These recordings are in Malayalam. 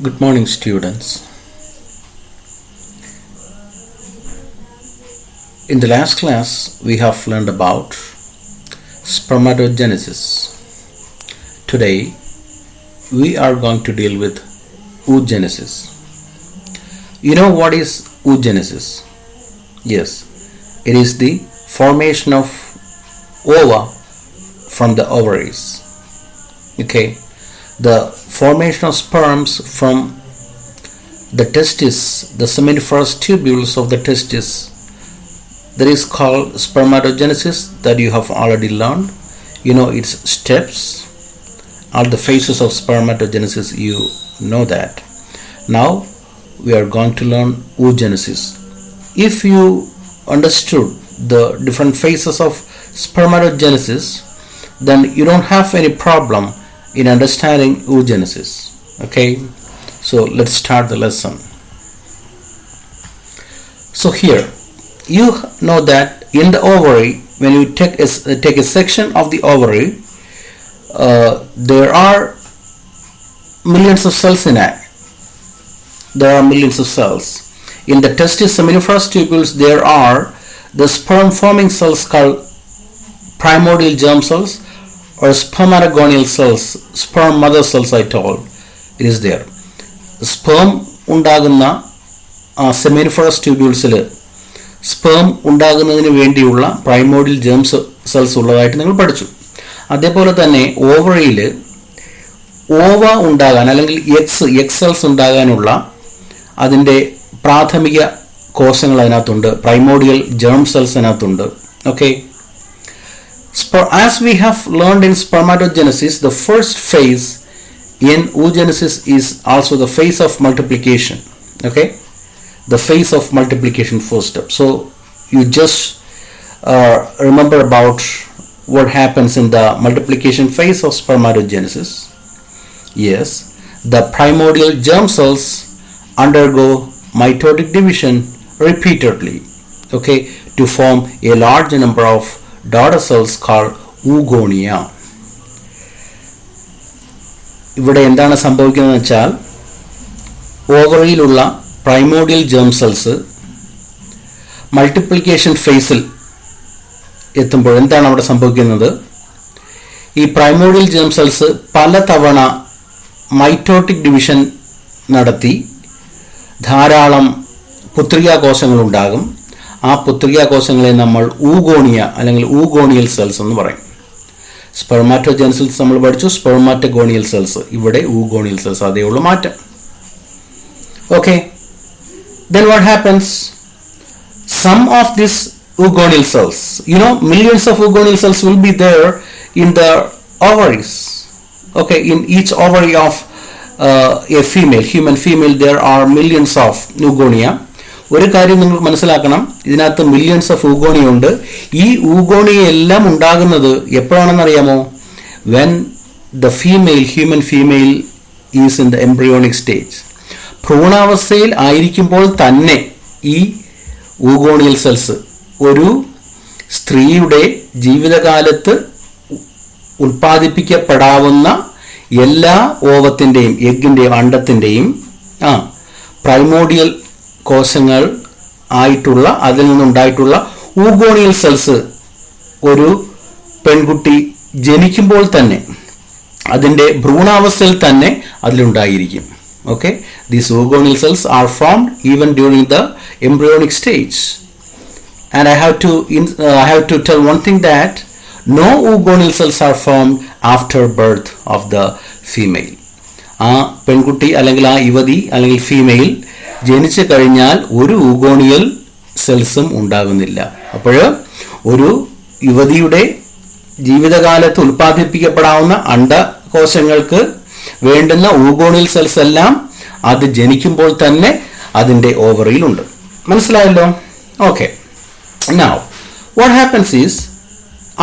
Good morning, students. In the last class, we have learned about spermatogenesis. Today, we are going to deal with oogenesis. You know what is oogenesis? Yes, it is the formation of ova from the ovaries. Okay, the formation of sperms from the testis, the seminiferous tubules of the testis, that is called spermatogenesis, that you have already learned. You know its steps, all the phases of spermatogenesis, you know that. Now we are going to learn oogenesis. If you understood the different phases of spermatogenesis, then you don't have any problem in understanding oogenesis. Okay, so let's start the lesson. So here you know that in the ovary, when you take a section of the ovary, there are millions of cells in it. There are millions of cells. In the testis seminiferous tubules, there are the sperm forming cells called primordial germ cells or spermatogonial cells, sperm mother cells. I told it is there. Sperm ഉണ്ടാകുന്ന seminiferous tubules-ൽ sperm ഉണ്ടാകുന്നതിന് വേണ്ടിയുള്ള primordial germ cells ഉള്ളതായിട്ട് നിങ്ങൾ പഠിച്ചു. അതേപോലെ തന്നെ ഓവറിയിൽ ഓവ ഉണ്ടാകാൻ അല്ലെങ്കിൽ എഗ് സെൽസ് ഉണ്ടാകാനുള്ള അതിൻ്റെ പ്രാഥമിക കോശങ്ങൾ അതിനകത്തുണ്ട്, primordial germ cells അതിനകത്തുണ്ട്. Okay, as we have learned in spermatogenesis, the first phase in oogenesis is also the phase of multiplication. Okay, the phase of multiplication, first step. So you just remember about what happens in the multiplication phase of spermatogenesis. Yes, the primordial germ cells undergo mitotic division repeatedly, okay, to form a large number of daughter cells called oogonia. ഇവിടെ എന്താണ് സംഭവിക്കുന്നത് വെച്ചാൽ, ഓവറിയിലുള്ള പ്രൈമോഡിയൽ ജേം സെൽസ് മൾട്ടിപ്ലിക്കേഷൻ ഫേസിൽ എത്തുമ്പോൾ എന്താണ് അവിടെ സംഭവിക്കുന്നത്? ഈ പ്രൈമോഡിയൽ ജേം സെൽസ് പലതവണ മൈറ്റോട്ടിക് ഡിവിഷൻ നടത്തി ധാരാളം പുത്രികാകോശങ്ങളുണ്ടാകും. ആ പുത്രികാകോശങ്ങളെ നമ്മൾ ഊഗോണിയ അല്ലെങ്കിൽ ഊഗോണിയൽ സെൽസ് എന്ന് പറയും. സ്പെർമാറ്റോജെനസിസ് നമ്മൾ പഠിച്ചു, സ്പെർമാറ്റഗോണിയൽ സെൽസ്, ഇവിടെ ഊഗോണിയൽ സെൽസ്, അതേ ഉള്ളൂ മാറ്റം. Okay, then what happens? Some of these oogonial cells, you know, millions of oogonial cells will be there in the ovaries. Okay, in each ovary of a female, human female, there are millions of oogonia. ഒരു കാര്യം നിങ്ങൾ മനസ്സിലാക്കണം, ഇതിനകത്ത് മില്യൺസ് ഓഫ് ഊഗോണിയ ഉണ്ട്. ഈ ഊഗോണിയ എല്ലാം ഉണ്ടാകുന്നത് എപ്പോഴാണെന്നറിയാമോ? When the female, human female is in the embryonic stage. ഭ്രൂണാവസ്ഥയിൽ ആയിരിക്കുമ്പോൾ തന്നെ ഈ ഊഗോണിയൽ സെൽസ് ഒരു സ്ത്രീയുടെ ജീവിതകാലത്ത് ഉൽപ്പാദിപ്പിക്കപ്പെടാവുന്ന എല്ലാ ഓവത്തിൻ്റെയും എഗ്ഗിൻ്റെയും അണ്ടത്തിൻ്റെയും പ്രൈമോഡിയൽ കോശങ്ങൾ ആയിട്ടുള്ള, അതിൽ നിന്നുണ്ടായിട്ടുള്ള ഊഗോണിയൽ സെൽസ് ഒരു പെൺകുട്ടി ജനിക്കുമ്പോൾ തന്നെ അതിൻ്റെ ഭ്രൂണാവസ്ഥയിൽ തന്നെ അതിലുണ്ടായിരിക്കും. Okay, these oogonial cells are formed even during the embryonic stage. And I have to tell one thing, that no oogonial cells are formed after birth of the female. ആ പെൺകുട്ടി അല്ലെങ്കിൽ ആ യുവതി അല്ലെങ്കിൽ ഫീമെയിൽ ജനിച്ചു കഴിഞ്ഞാൽ ഒരു ഊഗോണിയൽ സെൽസും ഉണ്ടാകുന്നില്ല. അപ്പോൾ ഒരു യുവതിയുടെ ജീവിതകാലത്ത് ഉൽപ്പാദിപ്പിക്കപ്പെടാവുന്ന അണ്ഡകോശങ്ങൾക്ക് വേണ്ടുന്ന ഊഗോണിയൽ സെൽസ് എല്ലാം അത് ജനിക്കുമ്പോൾ തന്നെ അതിൻ്റെ ഓവറിയിലുണ്ട്. മനസ്സിലായല്ലോ? Okay, now what happens is,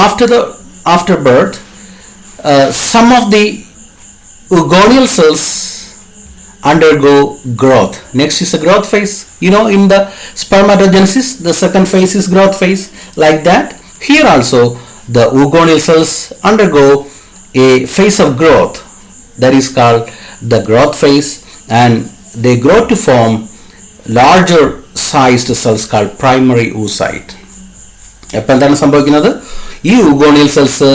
after birth, some of the oogonial cells undergo growth. Next is the growth phase. You know, in the spermatogenesis, the second phase is growth phase. Like that, here also the oogonial cells undergo a phase of growth, that is called the growth phase, and they grow to form larger sized cells called primary oocyte. അപ്പോൾ എന്താണ് സംഭവിക്കുന്നത്? ഈ ഊഗോണിയൽ സെൽസ്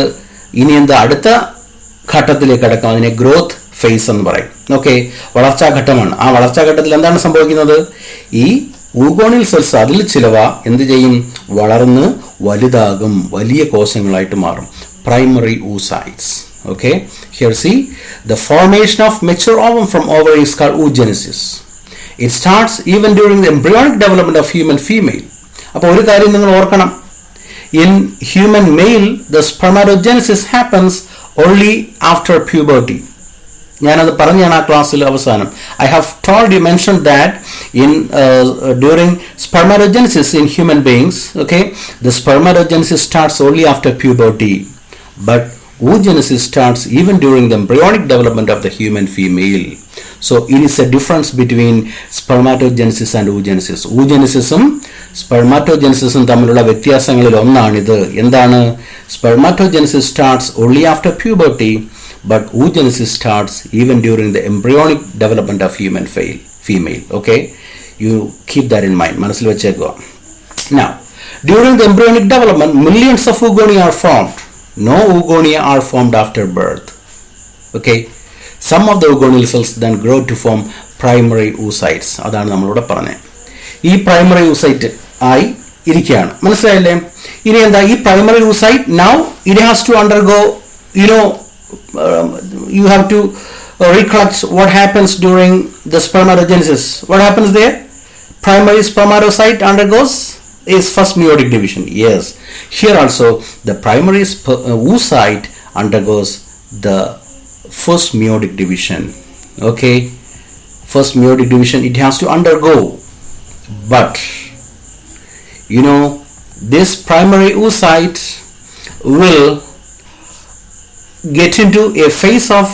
ഇനി എന്താ അടുത്ത ഘട്ടത്തിലേക്ക് കടക്കാം. അതിനെ ഗ്രോത്ത് ഫേസ് എന്ന് പറയും. ഓക്കെ, വളർച്ചാഘട്ടമാണ്. ആ വളർച്ചാഘട്ടത്തിൽ എന്താണ് സംഭവിക്കുന്നത്? ഈ ഊഗോണിയൽ സെൽസ് അതിൽ ചിലവ എന്ത് ചെയ്യും? വളർന്ന് വലുതാകും, വലിയ കോശങ്ങളായിട്ട് മാറും. Primary oocytes. Okay, here see the formation of mature ovum from ovary is called oogenesis. It starts even during the embryonic development of human female. അപ്പോൾ ഒരു കാര്യം നിങ്ങൾ ഓർക്കണം. In human male, the spermatogenesis happens only after puberty. ഞാനത് പറഞ്ഞാണ് ആ ക്ലാസ്സിൽ അവസാനം. I have mentioned that in during spermatogenesis in human beings, okay, the spermatogenesis starts only after puberty, but oogenesis starts even during the embryonic development of the human female. So it is a difference between spermatogenesis and oogenesis. oogenesisum spermatogenesisum തമ്മിലുള്ള വ്യത്യാസങ്ങളിൽ ഒന്നാണിത്. എന്താണ്? spermatogenesis starts only after puberty, but oogenesis starts even during the embryonic development of human female. Okay, you keep that in mind. മനസ്സിൽ വെച്ചേക്കുക. Now, during the embryonic development, millions of oogonia are formed. No oogonia are formed after birth. Okay, some of the oogonial cells then grow to form primary oocytes. അതാണ് നമ്മളിവിടെ പറഞ്ഞത്. ഈ പ്രൈമറി oocyte ആയി ഇരിക്കുകയാണ്. മനസ്സിലായില്ലേ? ഇനി എന്താ ഈ primary oocyte? Now it has to undergo, you have to recollect what happens during the spermatogenesis. What happens there? Primary spermatocyte undergoes is first meiotic division. Yes, here also the primary oocyte undergoes the first meiotic division. Okay, first meiotic division it has to undergo, but this primary oocyte will get into a phase of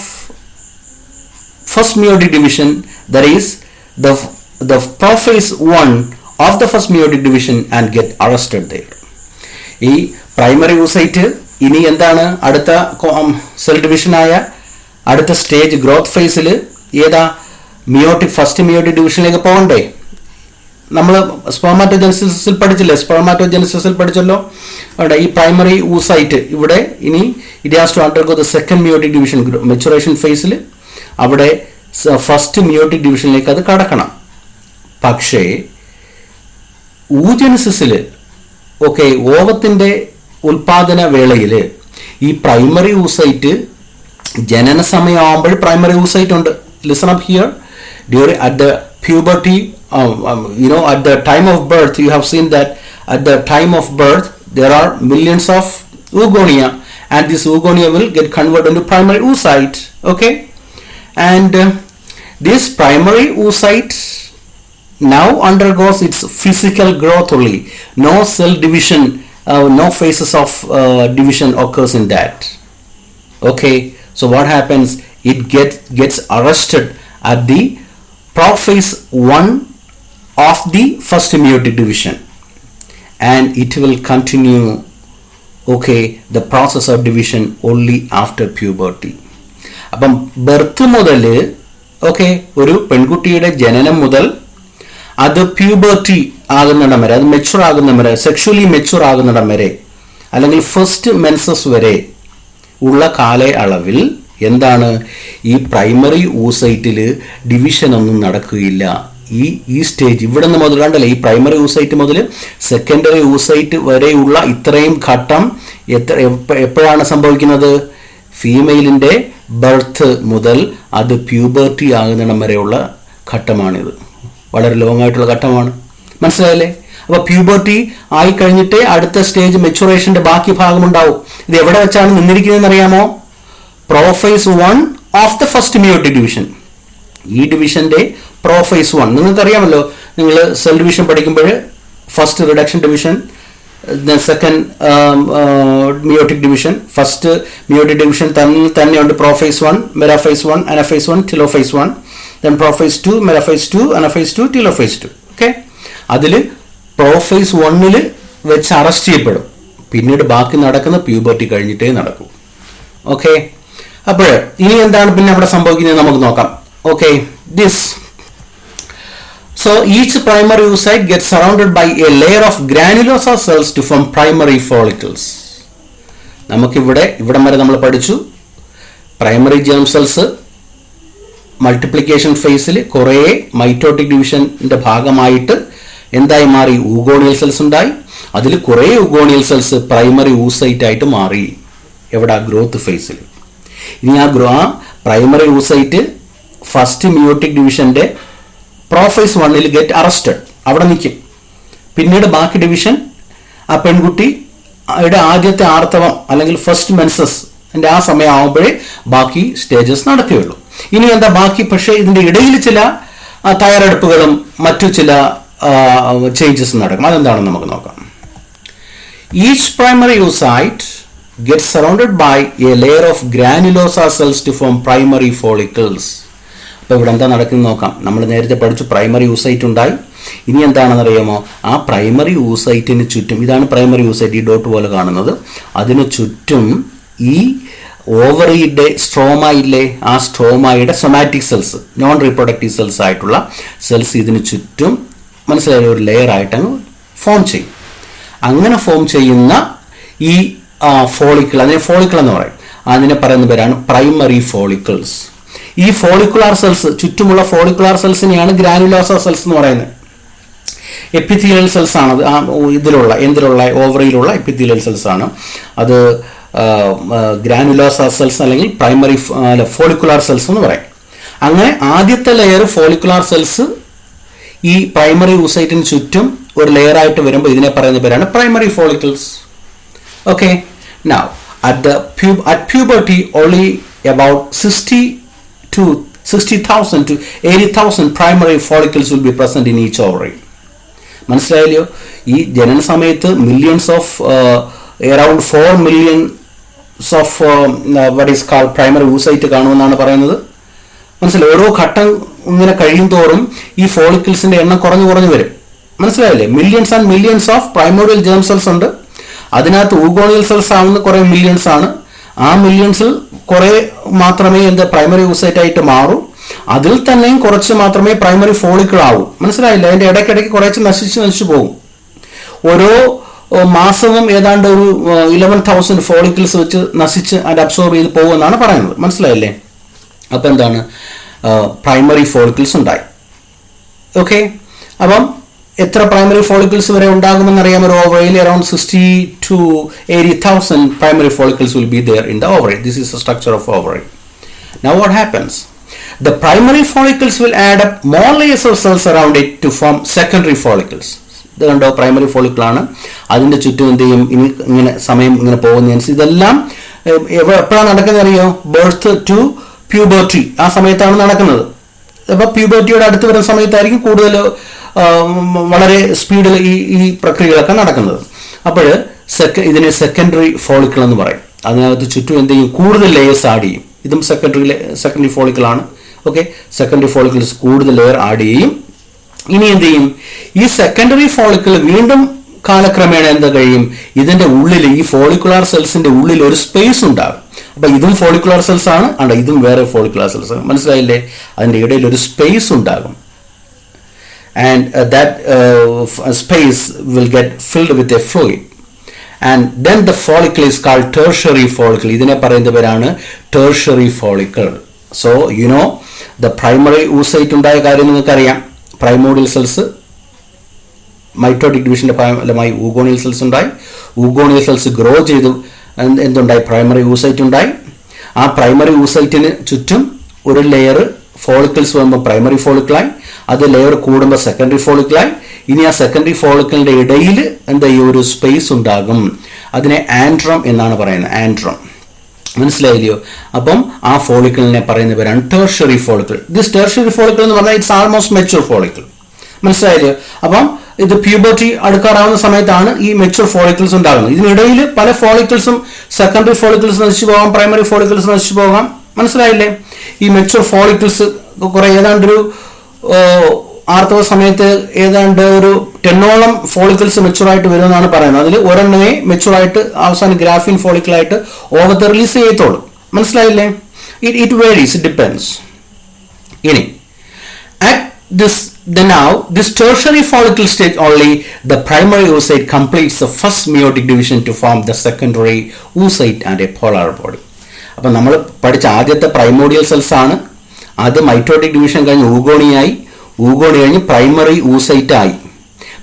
first meiotic division, that is the prophase 1 of the first meiotic division, and get arrested there. ഈ പ്രൈമറി oocyte ഇനി എന്താണ്? അടുത്ത സെൽ ഡിവിഷനായ അടുത്ത സ്റ്റേജ് ഗ്രോത്ത് ഫേസിൽ ഏതാ? ഫസ്റ്റ് മിയോട്ടിക് ഡിവിഷനിലേക്ക് പോകണ്ടേ? നമ്മൾ സ്പെർമാറ്റോജെനസിസിൽ പഠിച്ചല്ലോ. അവിടെ ഈ പ്രൈമറി oocyte ഇവിടെ ഇനി it has to undergo the second meiotic division maturation ഫേസിൽ. അവിടെ ഫസ്റ്റ് മിയോട്ടിക് ഡിവിഷനിലേക്ക് അത് കടക്കണം. പക്ഷേ ഊജനസിസിൽ ഓക്കെ, ഓവത്തിന്റെ ഉൽപാദന വേളയിൽ ഈ പ്രൈമറി oocyte ജനന സമയമാകുമ്പോൾ പ്രൈമറി oocyte ഉണ്ട്. Listen up here. at the puberty, at the time of birth, you have seen that at the time of birth there are millions of oogonia, and this oogonia will get converted into primary oocyte. Okay, and this primary oocyte now undergoes its physical growth only. No cell division, no phases of division occurs in that. Okay, so what happens? It gets arrested at the prophase 1 of the first meiotic division, and it will continue, okay, the process of division only after puberty. അപ്പം ബർത്ത് മുതൽ ഓക്കെ, ഒരു പെൺകുട്ടിയുടെ ജനനം മുതൽ അത് പ്യൂബർട്ടി ആകുന്നിടം വരെ, അത് മെച്ചുവർ ആകുന്നിടം വരെ, സെക്ഷുവലി മെച്ചുവർ ആകുന്നിടം വരെ, അല്ലെങ്കിൽ ഫസ്റ്റ് മെൻസസ് വരെ ഉള്ള കാലയളവിൽ എന്താണ്? ഈ പ്രൈമറി oocyteൽ ഡിവിഷൻ ഒന്നും നടക്കുകയില്ല. ഈ സ്റ്റേജ് ഇവിടെ നിന്ന് മുതൽ കണ്ടല്ലേ, ഈ പ്രൈമറി oocyte മുതൽ സെക്കൻഡറി oocyte വരെയുള്ള ഇത്രയും ഘട്ടം എപ്പോഴാണ് സംഭവിക്കുന്നത്? ഫീമെയിലിൻ്റെ ബർത്ത് മുതൽ അത് പ്യൂബർട്ടി ആകുന്നിടം വരെയുള്ള ഘട്ടമാണിത്. വളരെ ലോങ് ആയിട്ടുള്ള ഘട്ടമാണ്. മനസ്സിലായല്ലേ? അപ്പോൾ പ്യൂബർട്ടി ആയി കഴിഞ്ഞിട്ട് അടുത്ത സ്റ്റേജ് മെച്ചുറേഷൻ്റെ ബാക്കി ഭാഗമുണ്ടാവും. ഇത് എവിടെ വെച്ചാണ് നിന്നിരിക്കുന്നതെന്ന് അറിയാമോ? Prophase 1 of the first meiotic division. ഈ ഡിവിഷന്റെ പ്രോഫേസ് 1 നിങ്ങൾക്കറിയാമല്ലോ. നിങ്ങൾ സെൽ ഡിവിഷൻ പഠിക്കുമ്പോൾ first reduction division, second meiotic division, first meiotic division തന്നെയുണ്ട് prophase 1, metaphase 1, anaphase 1, telophase 1, then prophase 2, metaphase 2, anaphase 2, telophase 2. Okay, അതിൽ പ്രോഫേസ് 1 വെച്ച് അറസ്റ്റ് ചെയ്യപ്പെടും. പിന്നീട് ബാക്കി നടക്കുന്ന പ്യൂബർട്ടി കഴിഞ്ഞിട്ടേ നടക്കൂ. ഓക്കെ, അപ്പോൾ ഇനി എന്താണ് പിന്നെ അവിടെ സംഭവിക്കുന്നത് നമുക്ക് നോക്കാം. Okay, this. So each primary oocyte gets surrounded by a layer of granulosa cells to form primary follicles. നമുക്കിവിടെ ഇവിടം വരെ നമ്മൾ പഠിച്ചു പ്രൈമറി ജേം സെൽസ് മൾട്ടിപ്ലിക്കേഷൻ ഫേസിൽ കുറേ മൈറ്റോട്ടിക് ഡിവിഷന്റെ ഭാഗമായിട്ട് എന്തായി മാറി, ഊഗോണിയൽ സെൽസ് ഉണ്ടായി. അതിൽ കുറേ ഊഗോണിയൽ സെൽസ് പ്രൈമറി ഊസൈറ്റ് ആയിട്ട് മാറി. എവിടെ? ഗ്രോത്ത് ഫേസിൽ. ഇനി ആ പ്രൈമറി ഊസൈറ്റ് ഫസ്റ്റ് മിയോട്ടിക് ഡിവിഷന്റെ പ്രോഫേസ് 1 ഗെറ്റ് അറസ്റ്റഡ്, അവിടെ നിൽക്കും. പിന്നീട് ബാക്കി ഡിവിഷൻ ആ പെൺകുട്ടിയുടെ ആദ്യത്തെ ആർത്തവം അല്ലെങ്കിൽ ഫസ്റ്റ് മെൻസസ് ആ സമയം ആവുമ്പോഴേ ബാക്കി സ്റ്റേജസ് നടക്കുകയുള്ളൂ. ഇനി എന്താ ബാക്കി? പക്ഷേ ഇതിന്റെ ഇടയിൽ ചില തയ്യാറെടുപ്പുകളും മറ്റു ചില ചേഞ്ചസ് നടക്കും. അതെന്താണെന്ന് നമുക്ക് നോക്കാം. Each primary oocyte gets surrounded by a layer of granulosa cells to form primary follicles. അപ്പോൾ ഇവിടെ എന്താ നടക്കുന്നത് നോക്കാം. നമ്മൾ നേരത്തെ പഠിച്ചു പ്രൈമറി oocyte ഉണ്ടായി. ഇനി എന്താണെന്ന് അറിയാമോ? ആ പ്രൈമറി oocyteന് ചുറ്റും, ഇതാണ് പ്രൈമറി oocyte, ഈ ഡോട്ട് പോലെ കാണുന്നത്, അതിന് ചുറ്റും ഈ ഓവറിയുടെ സ്ട്രോമയിലെ ആ സ്ട്രോമയുടെ somatic cells, non reproductive cells ആയിട്ടുള്ള സെൽസ് ഇതിന് ചുറ്റും മനസ്സിലായ ഒരു ലെയർ ആയിട്ട് അങ്ങ് ഫോം ചെയ്യും. അങ്ങനെ ഫോം ചെയ്യുന്ന ഈ ഫോളിക്കിൾ, അതിനെ ഫോളിക്കിൾ എന്ന് പറയും. അതിനെ പറയുന്ന പേരാണ് പ്രൈമറി ഫോളിക്കിൾസ്. ഈ ഫോളിക്കുലാർ സെൽസ്, ചുറ്റുമുള്ള ഫോളിക്കുലാർ സെൽസിനെയാണ് ഗ്രാനുലോസ സെൽസ് എന്ന് പറയുന്നത്. എപ്പിത്തീലിയൽ സെൽസ് ആണ് എന്തിലുള്ള ഓവറിയിലുള്ള എപ്പിത്തീലിയൽ സെൽസ് ആണ് അത്. ഗ്രാനുലോസ സെൽസ് അല്ലെങ്കിൽ പ്രൈമറി ഫോളിക്കുലാർ സെൽസ് എന്ന് പറയും. അങ്ങനെ ആദ്യത്തെ ലെയർ ഫോളിക്കുലാർ സെൽസ് ഈ പ്രൈമറി oocyteന് ചുറ്റും ഒരു ലെയർ ആയിട്ട് വരുമ്പോൾ ഇതിനെ പറയുന്ന പേരാണ് primary follicles. Okay, now at puberty only about 60,000 to 80,000 primary follicles will be present in each ovary. മനസ്സിലായല്ലോ? ഈ ജനന സമയത്ത് millions of around 4 million of what is called primary oocyte കാണുമെന്നാണ് പറയുന്നത്. മനസ്സിലായി? ഓരോ ഘട്ടം ഇങ്ങനെ കഴിയും തോറും ഈ ഫോളിക്കിൾസിന്റെ എണ്ണം കുറഞ്ഞു വരും. മനസ്സിലായില്ലേ? Millions and millions of primordial germ cells ഉണ്ട്. അതിനകത്ത് ഊഗോണിയൽ സെൽസ് ആവുന്ന കുറെ മില്യൺസ് ആണ്. ആ മില്യൺസിൽ കുറെ മാത്രമേ പ്രൈമറി oocyte ആയിട്ട് മാറൂ. അതിൽ തന്നെയും കുറച്ച് മാത്രമേ പ്രൈമറി ഫോളിക്കിൾ ആവൂ. മനസ്സിലായില്ല? അതിന്റെ ഇടയ്ക്കിടയ്ക്ക് കുറച്ച് നശിച്ചു പോകും. ഓരോ മാസവും ഏതാണ്ട് ഒരു 11,000 ഫോളിക്കിൾസ് വെച്ച് നശിച്ച് അത് അബ്സോർബ് ചെയ്ത് പോകുമെന്നാണ് പറയുന്നത്. മനസ്സിലായില്ലേ? അപ്പം എന്താണ്? പ്രൈമറി ഫോളിക്കിൾസ് ഉണ്ടായി. ഓക്കെ, അപ്പം എത്ര പ്രൈമറി ഫോളിക്കിൾസ് വരെ ഉണ്ടാകുമെന്ന് അറിയാം. ഒരു ഓവറിയിൽ around 60 to 80,000 primary follicles will be there in the ovary. This is the structure of ovary. Now what happens? The primary follicles will add up more layers of cells around it to form secondary follicles. ഇത് കണ്ടോ? പ്രൈമറി ഫോളിക്കിൾ ആണ്. അതിന്റെ ചുറ്റും എന്ത് ചെയ്യും? ഇങ്ങനെ സമയം ഇങ്ങനെ പോകുന്നതനുസരിച്ച് ഇതെല്ലാം എപ്പോഴാണ് നടക്കുന്നത് അറിയോ? ബർത്ത് ടു പ്യൂബർട്ടി, ആ സമയത്താണ് നടക്കുന്നത്. അപ്പോൾ പ്യൂബർട്ടിയുടെ അടുത്ത് വരുന്ന സമയത്തായിരിക്കും കൂടുതൽ വളരെ സ്പീഡിൽ ഈ പ്രക്രിയകളൊക്കെ നടക്കുന്നത്. അപ്പോൾ ഇതിനെ സെക്കൻഡറി ഫോളിക്കിൾ എന്ന് പറയും. അതിനകത്ത് ചുറ്റും എന്ത് ചെയ്യും? കൂടുതൽ ലെയേഴ്സ് ആഡ് ചെയ്യും. ഇതും സെക്കൻഡറി ഫോളിക്കിൾ ആണ്. ഓക്കെ, സെക്കൻഡറി ഫോളിക്കിൾസ് കൂടുതൽ ലെയർ ആഡ് ചെയ്യും. ഇനി എന്ത് ചെയ്യും? ഈ സെക്കൻഡറി ഫോളിക്കിൾ വീണ്ടും കാലക്രമേണ എന്താ കഴിയും? ഇതിന്റെ ഉള്ളിൽ, ഈ ഫോളിക്കുലാർ സെൽസിന്റെ ഉള്ളിൽ ഒരു സ്പേസ് ഉണ്ടാകും. അപ്പൊ ഇതും ഫോളിക്കുലാർ സെൽസ് ആണ്, ഇതും വേറെ ഫോളിക്കുലാർ സെൽസ് ആണ്. മനസ്സിലായില്ലേ? അതിന്റെ ഇടയിൽ ഒരു സ്പേസ് ഉണ്ടാകും. And that space will get filled with a fluid, and then the follicle is called tertiary follicle. ഇതിനെ പറയുന്ന പേരാണ് tertiary follicle. So you know the primary oocyte ഉണ്ടായ കാര്യം നിങ്ങൾക്കറിയാം. പ്രൈമോഡിയൽ സെൽസ് മൈറ്റോട്ടിക് ഡിവിഷന്റെ ഫലമായി ഊഗോണിയൽ സെൽസ് ഉണ്ടായി. ഊഗോണിയൽ സെൽസ് ഗ്രോ ചെയ്തു എന്തുണ്ടായി? പ്രൈമറി oocyte ഉണ്ടായി. ആ പ്രൈമറി oocyteന് ചുറ്റും ഒരു ലെയർ ഫോളിക്കിൾസ് വരുമ്പോൾ പ്രൈമറി ഫോളിക്കിളായി. അത് ലെയർ കൂടുമ്പോൾ സെക്കൻഡറി ഫോളിക്കിളായി. ഇനി ആ സെക്കൻഡറി ഫോളിക്കിളിന്റെ ഇടയിൽ എന്താ ഈ ഒരു സ്പേസ് ഉണ്ടാകും. അതിനെ ആൻഡ്രം എന്നാണ് പറയുന്നത്. ആൻഡ്രം, മനസ്സിലായില്ലയോ? അപ്പം ആ ഫോളിക്കിളിനെ പറയുന്ന പേരാണ് tertiary follicle. This tertiary follicle എന്ന് പറഞ്ഞാൽ ഇറ്റ്സ് ആൾമോസ്റ്റ് മെച്യൂർ ഫോളിക്കിൾ. മനസ്സിലായില്ലയോ? അപ്പം ഇത് പ്യൂബർട്ടി അടുക്കാറാവുന്ന സമയത്താണ് ഈ മെച്യൂർ ഫോളിക്കിൾസ് ഉണ്ടാകുന്നത്. ഇതിനിടയിൽ പല ഫോളിക്കിൾസും സെക്കൻഡറി ഫോളിക്കിൾസ് നശിച്ചു പോകാം, പ്രൈമറി ഫോളിക്കിൾസ് നശിച്ചു പോകാം. മനസ്സിലായില്ലേ? ഈ മെച്യൂർ ഫോളിക്കിൾസ് കുറെ ഏതാണ്ടൊരു ആർത്തവ സമയത്ത് ഏതാണ്ട് ഒരു 10ഓളം ഫോളിക്കിൾസ് മെച്യൂറായിട്ട് വരുമെന്നാണ് പറയുന്നത്. അതിൽ ഒരെണ്ണമേ മെച്യൂറായിട്ട് അവസാനം ഗ്രാഫിൻ ഫോളിക്കിളായിട്ട് ഓവത്തെ റിലീസ് ചെയ്യത്തുള്ളൂ. മനസ്സിലായില്ലേ? It varies, it depends. ഇനി this tertiary follicle stage only, the primary oocyte completes the first meiotic division to form the secondary oocyte and a polar body. അപ്പം നമ്മൾ പഠിച്ച ആദ്യത്തെ പ്രൈമോഡിയൽ സെൽസ് ആണ്. അത് മൈറ്റോട്ടിക് ഡിവിഷൻ കഴിഞ്ഞ് ഊഗോണിയായി, ഊഗോണി കഴിഞ്ഞ് പ്രൈമറി ഊസൈറ്റ് ആയി.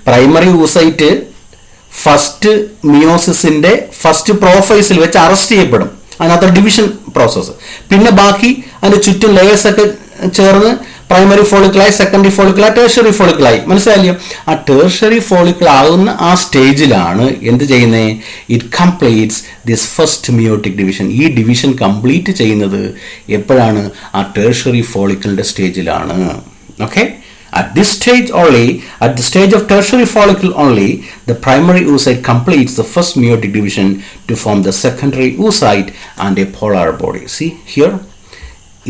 പ്രൈമറി ഊസൈറ്റ് ഫസ്റ്റ് മിയോസിസിന്റെ ഫസ്റ്റ് പ്രോഫൈസിൽ വെച്ച് അറസ്റ്റ് ചെയ്യപ്പെടും. അതിനകത്ത് ഡിവിഷൻ പ്രോസസ്സ്. പിന്നെ ബാക്കി അതിന്റെ ചുറ്റും ലെയേഴ്സ് ഒക്കെ ചേർന്ന് പ്രൈമറി ഫോളിക്കിളായി, സെക്കൻഡറി ഫോളിക്കിളായി, ടേഴ്സറി ഫോളിക്കിളായി. മനസ്സിലായില്ലോ? ആ ടേഴ്സറി ഫോളിക്കിൾ ആകുന്ന ആ സ്റ്റേജിലാണ് എന്ത് ചെയ്യുന്നത്? It completes this first meiotic division. ഈ ഡിവിഷൻ കംപ്ലീറ്റ് ചെയ്യുന്നത് എപ്പോഴാണ്? ആ ടേഴ്സറി ഫോളിക്കിളിന്റെ സ്റ്റേജിലാണ്. Okay, at this stage only, at the stage of tertiary follicle only, the primary oocyte completes the first meiotic division to form the secondary oocyte and a polar body. See here,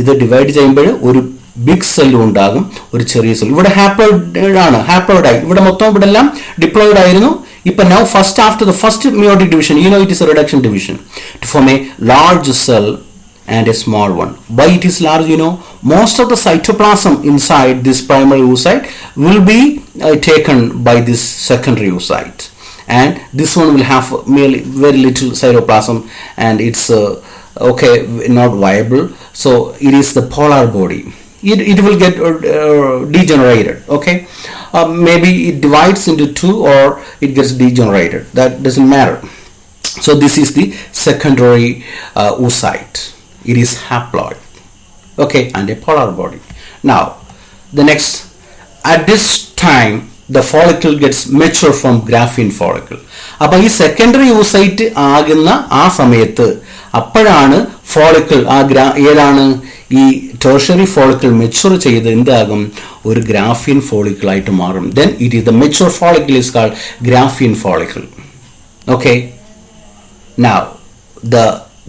ഇത് ഡിവൈഡ് ചെയ്യുമ്പോൾ ഒരു ബിഗ് സെല്ലും ഉണ്ടാകും, ഒരു ചെറിയ സെൽ. ഇവിടെ ഹാപ്ലോയിഡ് ആണ്, ഹാപ്ലോയിഡായി. ഇവിടെ മൊത്തം ഇവിടെ എല്ലാം ഡിപ്ലോയിഡ് ആയിരുന്നു. ഇപ്പൊ now first after the first meiotic division, it is a reduction division to form a large cell and a small one. Why it is large? Most of the cytoplasm inside this primary oocyte will be taken by this secondary oocyte, and this one will have merely very little cytoplasm, and it's not viable. So it is the polar body. It will get degenerated. Okay, maybe it divides into two or it gets degenerated. That doesn't matter. So this is the secondary oocyte. It is haploid, okay, and a polar body. Now the next, at this time the follicle gets mature from graphene follicle. അപ്പോൾ ഈ സെക്കൻഡറി oocyte ആകുന്ന ആ സമയത്ത് അപ്പോഴാണ് ഫോളിക്കിൾ ഏതാണ് ഈ ടെർഷ്യറി ഫോളിക്കിൾ മെച്ചുർ ചെയ്ത് എന്താകും? ഒരു ഗ്രാഫീൻ ഫോളിക്കിൾ ആയിട്ട് മാറും. then it is the mature follicle is called graphene follicle. Okay, now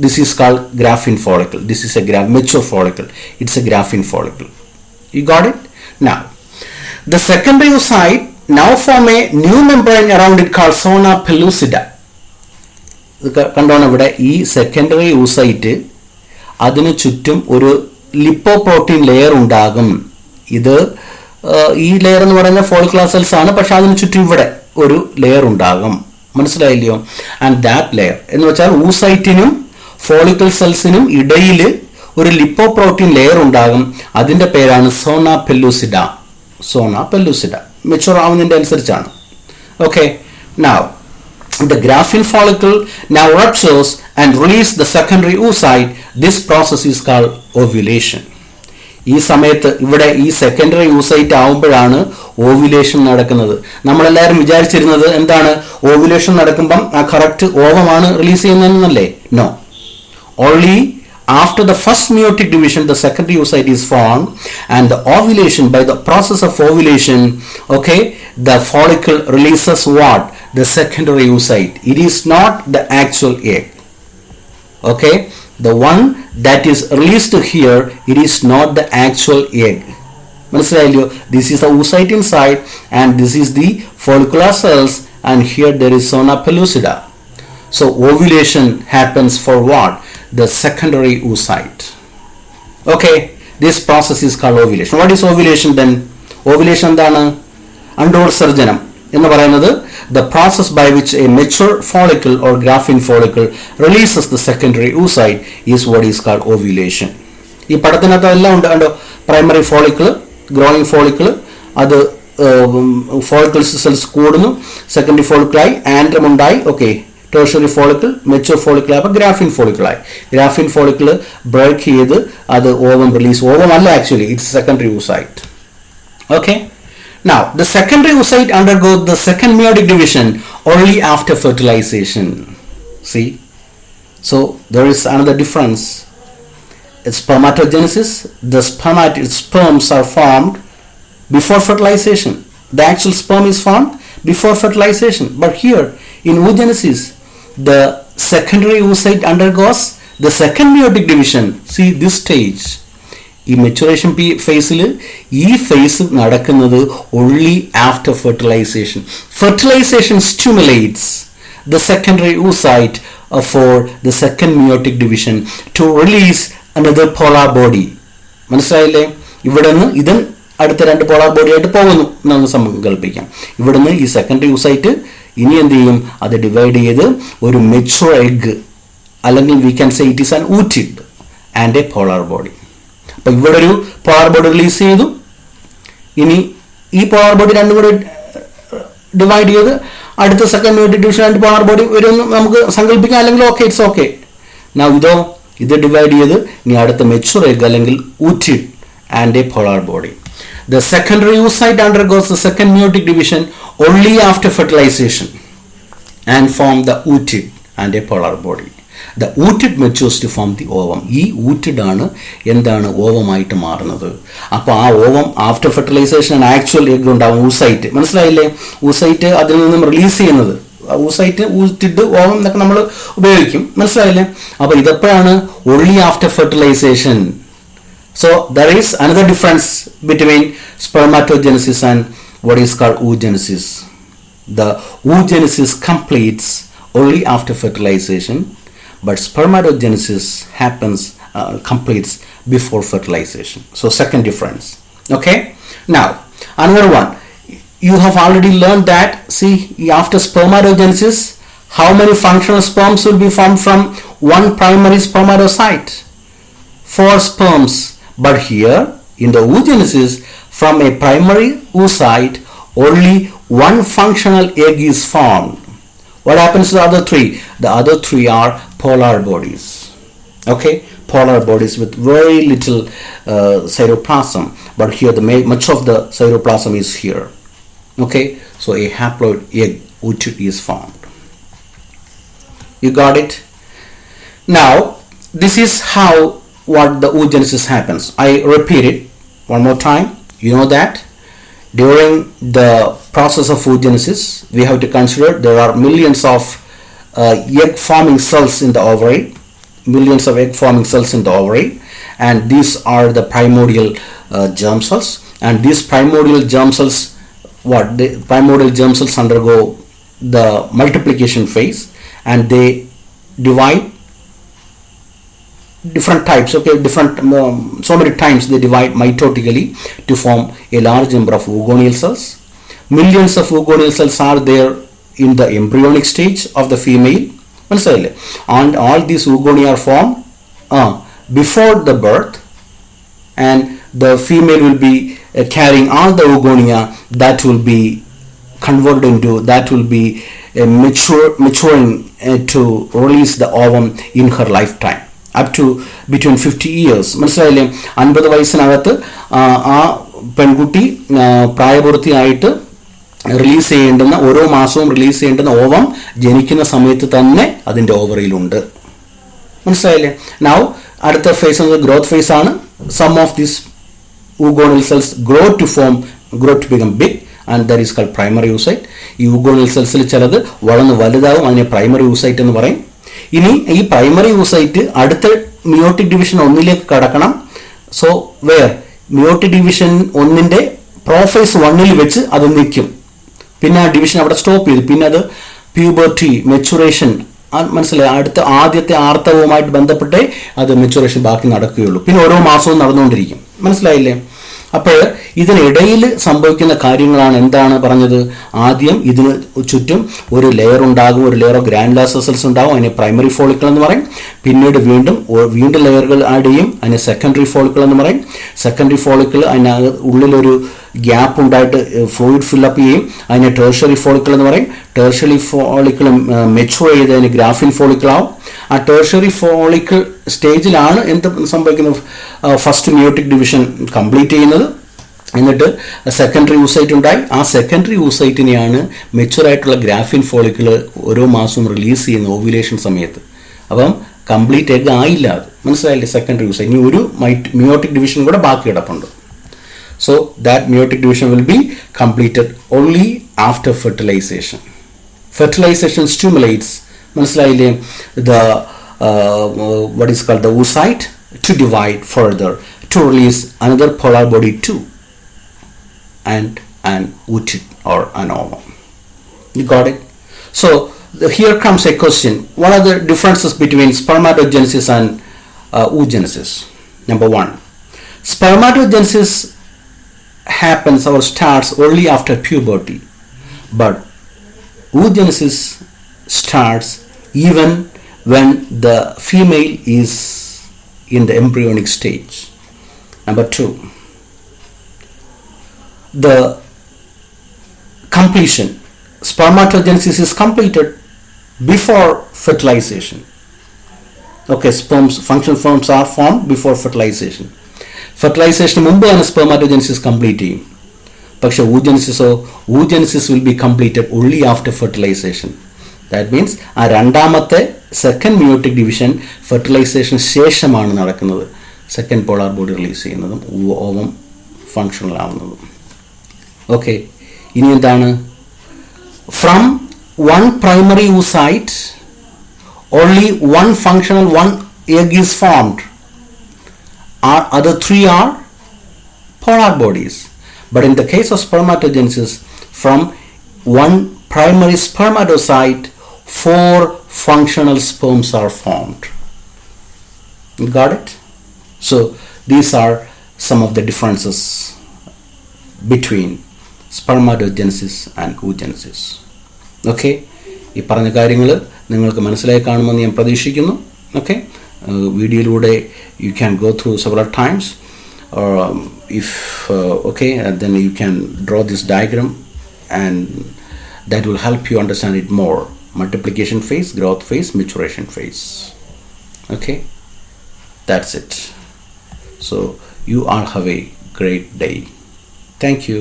this is called graphene follicle. This is a mature follicle. It's a graphene follicle. You got it? Now, the secondary oocyte now form a new membrane around it called zona pellucida. കണ്ടോണം ഇവിടെ ഈ സെക്കൻഡറി oocyte അതിന് ചുറ്റും ഒരു ലിപ്പോപ്രോട്ടീൻ ലെയർ ഉണ്ടാകും. ഇത് ഈ ലെയർ എന്ന് പറയുന്ന ഫോളിക്കുലർ സെൽസ് ആണ്, പക്ഷെ അതിന് ചുറ്റും ഇവിടെ ഒരു ലെയർ ഉണ്ടാകും. മനസ്സിലായില്ലയോ? ആൻഡ് ദാറ്റ് ലെയർ എന്ന് വെച്ചാൽ oocyteനും ഫോളിക്കിൾ സെൽസിനും ഇടയിൽ ഒരു ലിപ്പോപ്രോട്ടീൻ ലെയർ ഉണ്ടാകും. അതിന്റെ പേരാണ് സോന പെല്ലുസിഡ. സോന പെല്ലുസിഡ മെച്ചുവർ ആവുന്നതിന്റെ അനുസരിച്ചാണ്. Okay, now the graphene follicle now ruptures and release the secondary oocyte. This process is called ovulation. ഈ സമയത്ത് ഇവിടെ ഈ സെക്കൻഡറി oocyte ആവുമ്പോഴാണ് ഓവുലേഷൻ നടക്കുന്നത്. നമ്മളെല്ലാവരും വിചാരിച്ചിരുന്നത് എന്താണ്? ഓവുലേഷൻ നടക്കുമ്പം ആ കറക്റ്റ് ഓവമാണ് റിലീസ് ചെയ്യുന്നതെന്നല്ലേ? No, only after the first meiotic division the secondary oocyte is formed, and the ovulation, by the process of ovulation, okay, the follicle releases what? The secondary oocyte. It is not the actual egg. Okay, the one that is released here, it is not the actual egg. മനസ്സിലായില്ലോ? This is a oocyte inside, and this is the follicular cells, and here there is zona pellucida. So ovulation happens for what? The secondary oocyte. Okay, this process is called ovulation. What is ovulation then? Ovulation എന്താണ്? അണ്ടോത്സർജനം എന്ന് പറയുന്നത് the process by which a mature follicle or graphene follicle releases the secondary oocyte is what is called ovulation. ഈ പടത്തിനകത്ത് എല്ലാം ഉണ്ട്. കണ്ടോ? പ്രൈമറി ഫോളിക്കിൾ, ഗ്രോയിങ് ഫോളിക്കിൾ, അത് ഫോളിക്കിൾസ് സെൽസ് കൂടുന്നു, സെക്കൻഡറി ഫോളിക്കിളായി, ആൻഡ്രം ഉണ്ടായി, okay, tertiary follicle, mature follicle ആയപ്പോൾ ഗ്രാഫീൻ ഫോളിക്കിളായി. ഗ്രാഫീൻ ഫോളിക്കിൾ ബ്രേക്ക് ചെയ്ത് അത് ഓവം റിലീസ്, ഓവം അല്ല actually, it's secondary oocyte. Okay, now the secondary oocyte undergoes the second meiotic division only after fertilization. See, so there is another difference. It's spermatogenesis. The sperms are formed before fertilization. The actual sperm is formed before fertilization. But here in oogenesis, the secondary oocyte undergoes the second meiotic division. See this stage. ഈ മെച്ചുറേഷൻ ഫേസിൽ ഈ ഫേസ് നടക്കുന്നത് only after fertilization. Fertilization stimulates the secondary oocyte for the second meiotic division to release another polar body. മനസ്സിലായില്ലേ? ഇവിടെ നിന്ന് ഇത് അടുത്ത രണ്ട് പോളാർ ബോഡി ആയിട്ട് പോകുന്നു എന്ന് സങ്കല്പിക്കാം. ഇവിടുന്ന് ഈ സെക്കൻഡറി യൂസൈറ്റ് ഇനി എന്ത് ചെയ്യും, അത് ഡിവൈഡ് ചെയ്ത് ഒരു മെച്ചുവർ എഗ്, അല്ലെങ്കിൽ we can say it is an ootid and a polar body. അപ്പോൾ ഇവിടെ ഒരു പോളാർ ബോഡി റിലീസ് ചെയ്തു. ഇനി ഈ പോളാർ ബോഡി രണ്ടും കൂടി ഡിവൈഡ് ചെയ്ത് അടുത്ത second mutate division and polar body വരുമെന്ന് നമുക്ക് സങ്കല്പിക്കാം, അല്ലെങ്കിൽ ഓക്കെ, ഇറ്റ്സ് ഓക്കെ. ഇത് ഡിവൈഡ് ചെയ്ത് ഇനി അടുത്ത മെച്ചുവർ എഗ് അല്ലെങ്കിൽ ootid and a polar body. The secondary oocyte undergoes the second meiotic division only after fertilization and form the oocyte and a polar body. The oocyte matures to form the ovum. ഈ oocyte ആണ് എന്താണ് ഓവമായിട്ട് മാറുന്നത്. അപ്പോൾ ആ ovum after fertilisation actual egg ഉണ്ടാവും, ഊസൈറ്റ്. മനസ്സിലായില്ലേ? ഊസൈറ്റ് അതിൽ നിന്നും റിലീസ് ചെയ്യുന്നത്, ഊസൈറ്റ്, ഊറ്റിഡ്, ഓവം എന്നൊക്കെ നമ്മൾ ഉപയോഗിക്കും. മനസ്സിലായില്ലേ? അപ്പോൾ ഇതെപ്പോഴാണ്? only after fertilization. So there is another difference between spermatogenesis and what is called oogenesis. The oogenesis completes only after fertilization, but spermatogenesis happens completes before fertilization. So second difference. Okay. Now another one. You have already learned that, see, after spermatogenesis, how many functional sperms will be formed from one primary spermatocyte? 4 sperms. But here in the oogenesis, from a primary oocyte, only one functional egg is formed. What happens to the other 3? The other 3 are polar bodies. Okay, polar bodies with very little cytoplasm. But here much of the cytoplasm is here. Okay, so a haploid egg oocyte is formed. You got it? Now this is how what the oogenesis happens. I repeat it one more time. You know that during the process of oogenesis, we have to consider there are millions of egg forming cells in the ovary, millions of egg forming cells in the ovary, and these are the primordial germ cells. And these primordial germ cells, the primordial germ cells undergo the multiplication phase, and they divide different types. Okay, different so many times they divide mitotically to form a large number of oogonial cells. Millions of oogonial cells are there in the embryonic stage of the female. And all these oogonia are formed before the birth, and the female will be carrying all the oogonia that will be converted into, that will be maturing to release the ovum in her lifetime. Up to between 50 years. മനസ്സിലായില്ലേ? 50 വയസ്സിനകത്ത് ആ പെൺകുട്ടി പ്രായപൂർത്തിയായിട്ട് റിലീസ് ചെയ്യേണ്ടുന്ന, ഓരോ മാസവും റിലീസ് ചെയ്യേണ്ടുന്ന ഓവം ജനിക്കുന്ന സമയത്ത് തന്നെ അതിൻ്റെ ഓവറിയിലുണ്ട്. മനസ്സിലായില്ലേ? നൗ അടുത്ത ഫേസ് എന്നത് ഗ്രോത്ത് ഫേസ് ആണ്. Some of these oogonal cells grow to become big, and that is called primary oocyte. ഈ oogonal cells ചിലത് വളർന്ന് വലുതാവും, അതിനെ പ്രൈമറി oocyte എന്ന് പറയും. ഇനി ഈ പ്രൈമറി oocyte അടുത്ത മിയോട്ടിക് ഡിവിഷൻ 1ലേക്ക് കടക്കണം. സോ മിയോട്ടിക് ഡിവിഷൻ 1ന്റെ പ്രോഫേസ് 1ൽ വെച്ച് അത് നിൽക്കും. പിന്നെ ആ ഡിവിഷൻ അവിടെ സ്റ്റോപ്പ് ചെയ്തു. പിന്നെ അത് പ്യൂബർട്ടി, മെച്ചുറേഷൻ, മനസ്സിലായി, ആദ്യത്തെ ആർത്തവവുമായിട്ട് ബന്ധപ്പെട്ടേ അത് മെച്ചുറേഷൻ ബാക്കി നടക്കുകയുള്ളൂ. പിന്നെ ഓരോ മാസവും നടന്നുകൊണ്ടിരിക്കും. മനസ്സിലായില്ലേ? അപ്പോൾ ഇതിനിടയിൽ സംഭവിക്കുന്ന കാര്യങ്ങളാണ് എന്താണ് പറഞ്ഞത്. ആദ്യം ഇതിന് ചുറ്റും ഒരു ലെയർ ഉണ്ടാകും, ഒരു ലെയർ ഓഫ് ഗ്രാനുലാർ സെൽസ് ഉണ്ടാകും, അതിനെ പ്രൈമറി ഫോളിക്കിൾ എന്ന് പറയും. പിന്നീട് വീണ്ടും ലെയറുകൾ ആഡ് ചെയ്യും, അതിനെ സെക്കൻഡറി ഫോളിക്കിൾ എന്ന് പറയും. സെക്കൻഡറി ഫോളിക്കിൾ അതിന് ഉള്ളിലൊരു ഗ്യാപ്പ് ഉണ്ടായിട്ട് ഫ്ലൂയിഡ് ഫില്ലപ്പ് ചെയ്യും, അതിനെ ടെർഷ്യറി ഫോളിക്കിൾ എന്ന് പറയും. ടെർഷ്യറി ഫോളിക്കിൾ മെച്ചുവർ ചെയ്ത് അതിന് ഗ്രാഫിൻ ഫോളിക്കിൾ ആവും. ആ ടെർഷ്യറി ഫോളിക്കിൾ സ്റ്റേജിലാണ് എന്ത് സംഭവിക്കുന്നത്, ഫസ്റ്റ് മിയോട്ടിക് ഡിവിഷൻ കംപ്ലീറ്റ് ചെയ്യുന്നത്. എന്നിട്ട് സെക്കൻഡറി oocyte ഉണ്ടായി. ആ സെക്കൻഡറി oocyteനെയാണ് മെച്ചുവറായിട്ടുള്ള ഗ്രാഫിൻ ഫോളിക്കിൾ ഓരോ മാസവും റിലീസ് ചെയ്യുന്നത് ഓവുലേഷൻ സമയത്ത്. അപ്പം കംപ്ലീറ്റ് എഗ് ആയില്ല അത്. മനസ്സിലായില്ലേ? Secondary oocyte. ഇനി ഒരു മിയോട്ടിക് ഡിവിഷൻ കൂടെ ബാക്കി കിടപ്പുണ്ട്. So that meiotic division will be completed only after fertilization. Fertilization stimulates, മനസ്സിലായില്ലേ, the what is called the oocyte to divide further, to release another polar body too, and an oocyte or an ovum. You got it? So here comes a question. What are the differences between spermatogenesis and oogenesis? Number 1, spermatogenesis happens or starts only after puberty, but oogenesis starts even when the female is in the embryonic stage. Number 2, the completion. Spermatogenesis is completed before fertilization. Okay, functional sperms are formed before fertilization. Fertilization മുമ്പ് തന്നെ spermatogenesis complete ചെയ്യും. പക്ഷെ oogenesis will be completed only after fertilization. That means ആ രണ്ടാമത്തെ സെക്കൻഡ് മിയോട്ടിക് ഡിവിഷൻ ഫെർട്ടിലൈസേഷൻ ശേഷമാണ് നടക്കുന്നത്. സെക്കൻഡ് പോളാർ ബോഡി റിലീസ് ചെയ്യുന്നതും ഓവം ഫങ്ഷണൽ ആവുന്നതും. ഓക്കെ, ഇനി എന്താണ്? From one primary oocyte only one functional one egg is formed. Other 3 are polar bodies. But in the case of spermatogenesis, from one primary spermatocyte 4 functional sperms are formed. Got it? So these are some of the differences between spermatogenesis and oogenesis. Okay, ഈ പറഞ്ഞ കാര്യങ്ങൾ നിങ്ങൾക്ക് മനസ്സിലായി കാണുമെന്ന് ഞാൻ പ്രതീക്ഷിക്കുന്നു. ഓക്കെ, വീഡിയോയിലൂടെ you can go through several times, or if okay, then you can draw this diagram, and that will help you understand it more. Multiplication phase, growth phase, maturation phase. Okay, that's it. So you all have a great day. Thank you.